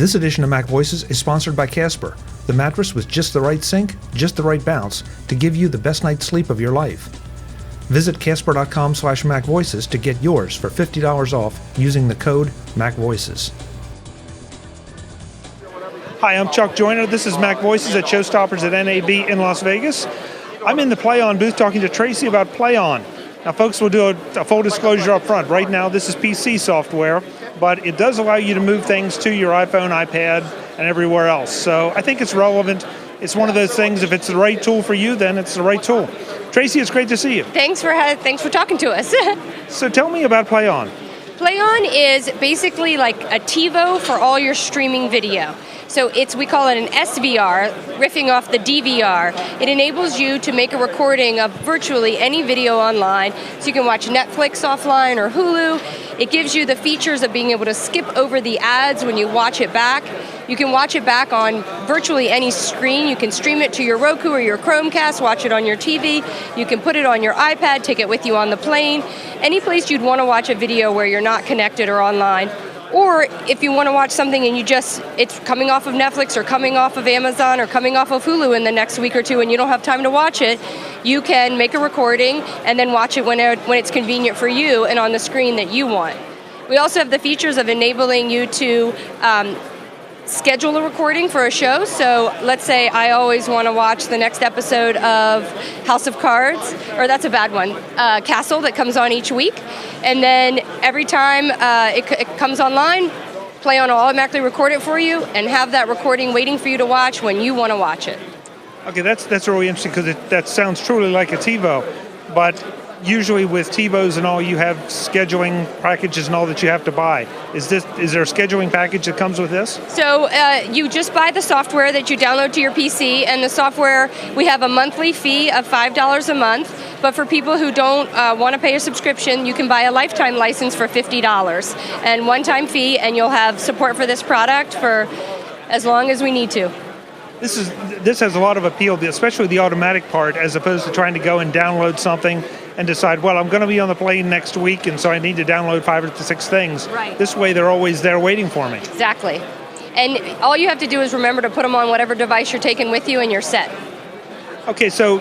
This edition of Mac Voices is sponsored by Casper, the mattress with just the right sink, just the right bounce to give you the best night's sleep of your life. Visit casper.com/MacVoices to get yours for $50 off using the code MacVoices. Hi, I'm Chuck Joyner. This is Mac Voices at ShowStoppers at NAB in Las Vegas. I'm in the PlayOn booth talking to Tracy about PlayOn. Now, folks, we'll do a full disclosure up front. Right now, this is PC software, but it does allow you to move things to your iPhone, iPad, and everywhere else. So I think it's relevant. It's one of those things, if it's the right tool for you, then it's the right tool. Tracy, it's great to see you. Thanks for talking to us. So tell me about PlayOn. PlayOn is basically like a TiVo for all your streaming video. So we call it an SVR, riffing off the DVR. It enables you to make a recording of virtually any video online, so you can watch Netflix offline or Hulu. It gives you the features of being able to skip over the ads when you watch it back. You can watch it back on virtually any screen. You can stream it to your Roku or your Chromecast, watch it on your TV. You can put it on your iPad, take it with you on the plane. Any place you'd want to watch a video where you're not connected or online. Or if you want to watch something and it's coming off of Netflix or coming off of Amazon or coming off of Hulu in the next week or two and you don't have time to watch it, you can make a recording and then watch it when it's convenient for you and on the screen that you want. We also have the features of enabling you to schedule a recording for a show. So let's say I always want to watch the next episode of House of Cards, or that's a bad one, Castle, that comes on each week. And then every time it comes online, PlayOn will automatically record it for you and have that recording waiting for you to watch when you want to watch it. Okay, that's really interesting because that sounds truly like a TiVo, but usually with TiVos and all, you have scheduling packages and all that you have to buy. Is there a scheduling package that comes with this? So you just buy the software that you download to your PC, and the software, we have a monthly fee of $5 a month, but for people who don't want to pay a subscription, you can buy a lifetime license for $50, and one-time fee, and you'll have support for this product for as long as we need to. This has a lot of appeal, especially the automatic part, as opposed to trying to go and download something and decide, well, I'm going to be on the plane next week, and so I need to download 5 or 6 things. Right. This way, they're always there waiting for me. Exactly. And all you have to do is remember to put them on whatever device you're taking with you, and you're set. Okay, so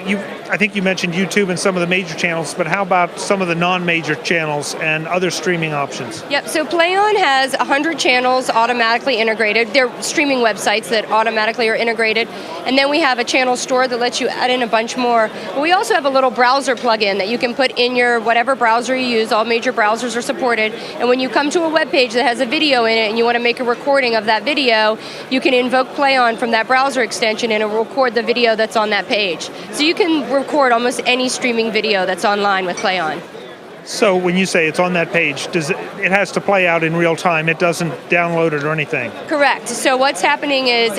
I think you mentioned YouTube and some of the major channels, but how about some of the non-major channels and other streaming options? Yep, so PlayOn has 100 channels automatically integrated. They're streaming websites that automatically are integrated. And then we have a channel store that lets you add in a bunch more. But we also have a little browser plugin that you can put in your whatever browser you use. All major browsers are supported. And when you come to a web page that has a video in it and you want to make a recording of that video, you can invoke PlayOn from that browser extension and it will record the video that's on that page. So you can record almost any streaming video that's online with PlayOn. So when you say it's on that page, it has to play out in real time? It doesn't download it or anything? Correct. So what's happening is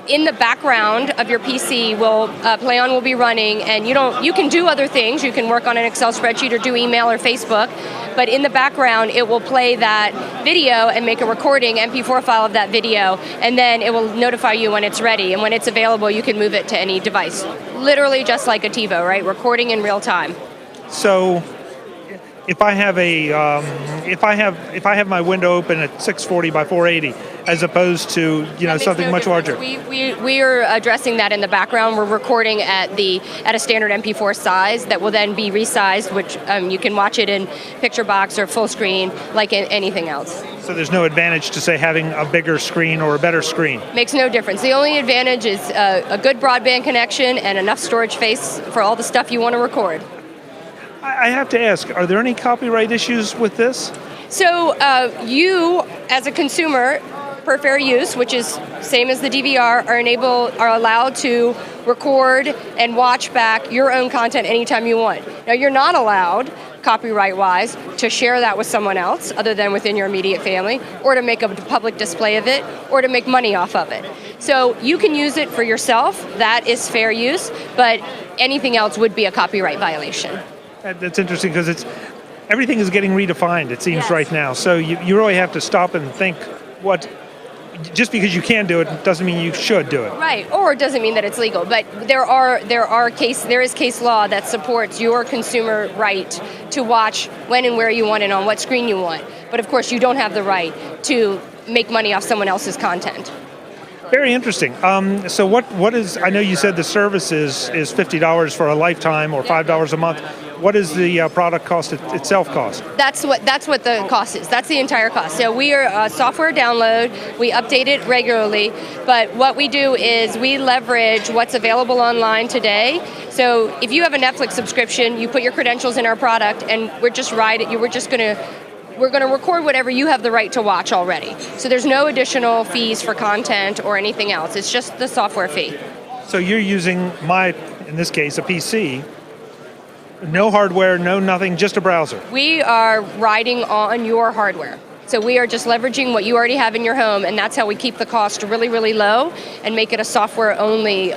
in the background of your PC, PlayOn will be running, and you can do other things. You can work on an Excel spreadsheet or do email or Facebook, but in the background, it will play that video and make a recording MP4 file of that video, and then it will notify you when it's ready, and when it's available, you can move it to any device. Literally just like a TiVo, right? Recording in real time. So if I have if I have my window open at 640 by 480, as opposed to something much larger. We are addressing that in the background. We're recording at a standard MP4 size that will then be resized, which you can watch it in picture box or full screen like anything else. So there's no advantage to, say, having a bigger screen or a better screen? Makes no difference. The only advantage is a good broadband connection and enough storage space for all the stuff you want to record. I have to ask, are there any copyright issues with this? So you, as a consumer, per fair use, which is same as the DVR, are allowed to record and watch back your own content anytime you want. Now, you're not allowed, copyright-wise, to share that with someone else other than within your immediate family, or to make a public display of it, or to make money off of it. So you can use it for yourself. That is fair use, but anything else would be a copyright violation. That's interesting because everything is getting redefined, it seems, right now. So you really have to stop and think just because you can do it doesn't mean you should do it. Right, or it doesn't mean that it's legal. But there is case law that supports your consumer right to watch when and where you want and on what screen you want. But of course, you don't have the right to make money off someone else's content. Very interesting. So what is, I know you said the service is $50 for a lifetime or $5 a month. What is the product cost itself cost? That's what the cost is. That's the entire cost. So we are a software download. We update it regularly. But what we do is we leverage what's available online today. So if you have a Netflix subscription, you put your credentials in our product, and we're going to record whatever you have the right to watch already. So there's no additional fees for content or anything else. It's just the software fee. So you're using in this case, a PC. No hardware, no nothing, just a browser. We are riding on your hardware. So we are just leveraging what you already have in your home, and that's how we keep the cost really, really low and make it a software-only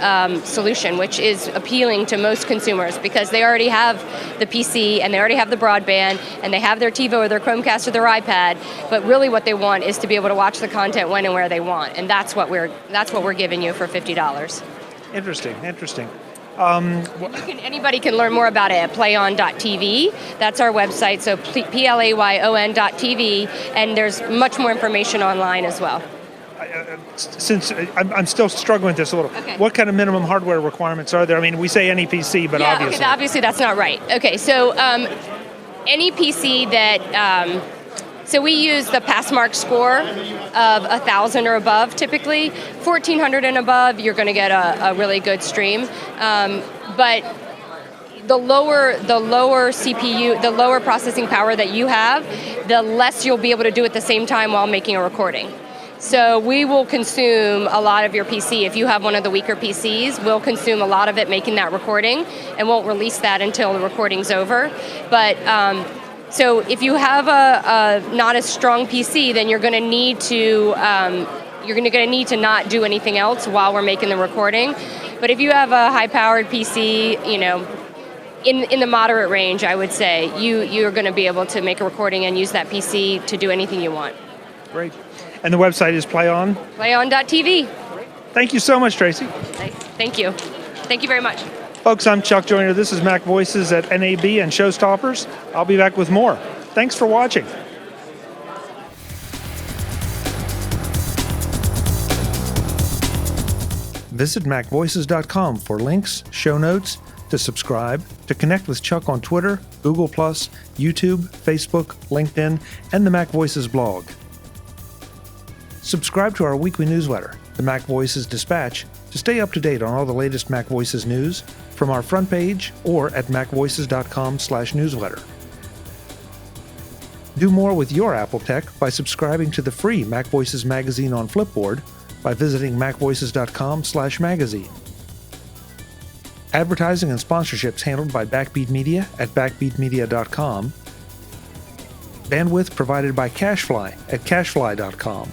solution, which is appealing to most consumers because they already have the PC and they already have the broadband and they have their TiVo or their Chromecast or their iPad. But really, what they want is to be able to watch the content when and where they want, and that's what we're giving you for $50. Interesting. Anybody can learn more about it at playon.tv. That's our website, so playon.tv, and there's much more information online as well. Since I'm still struggling with this a little, okay. What kind of minimum hardware requirements are there? I mean, we say any PC, but obviously. Okay, obviously that's not right. Okay, so any PC that... So we use the Passmark score of 1,000 or above typically. 1,400 and above, you're going to get a really good stream. But the lower CPU, the lower processing power that you have, the less you'll be able to do at the same time while making a recording. So we will consume a lot of your PC. If you have one of the weaker PCs, we'll consume a lot of it making that recording and won't release that until the recording's over. But so if you have a not as strong PC, then you're going to need to not do anything else while we're making the recording. But if you have a high-powered PC, in the moderate range, I would say you're going to be able to make a recording and use that PC to do anything you want. Great. And the website is PlayOn? PlayOn.tv. Thank you so much, Tracy. Thank you. Thank you very much. Folks, I'm Chuck Joyner. This is Mac Voices at NAB and ShowStoppers. I'll be back with more. Thanks for watching. Visit MacVoices.com for links, show notes, to subscribe, to connect with Chuck on Twitter, Google+, YouTube, Facebook, LinkedIn, and the Mac Voices blog. Subscribe to our weekly newsletter, the MacVoices Dispatch, to stay up to date on all the latest Mac Voices news from our front page or at macvoices.com/newsletter. Do more with your Apple tech by subscribing to the free MacVoices Magazine on Flipboard by visiting macvoices.com/magazine. Advertising and sponsorships handled by Backbeat Media at backbeatmedia.com. Bandwidth provided by CashFly at cashfly.com.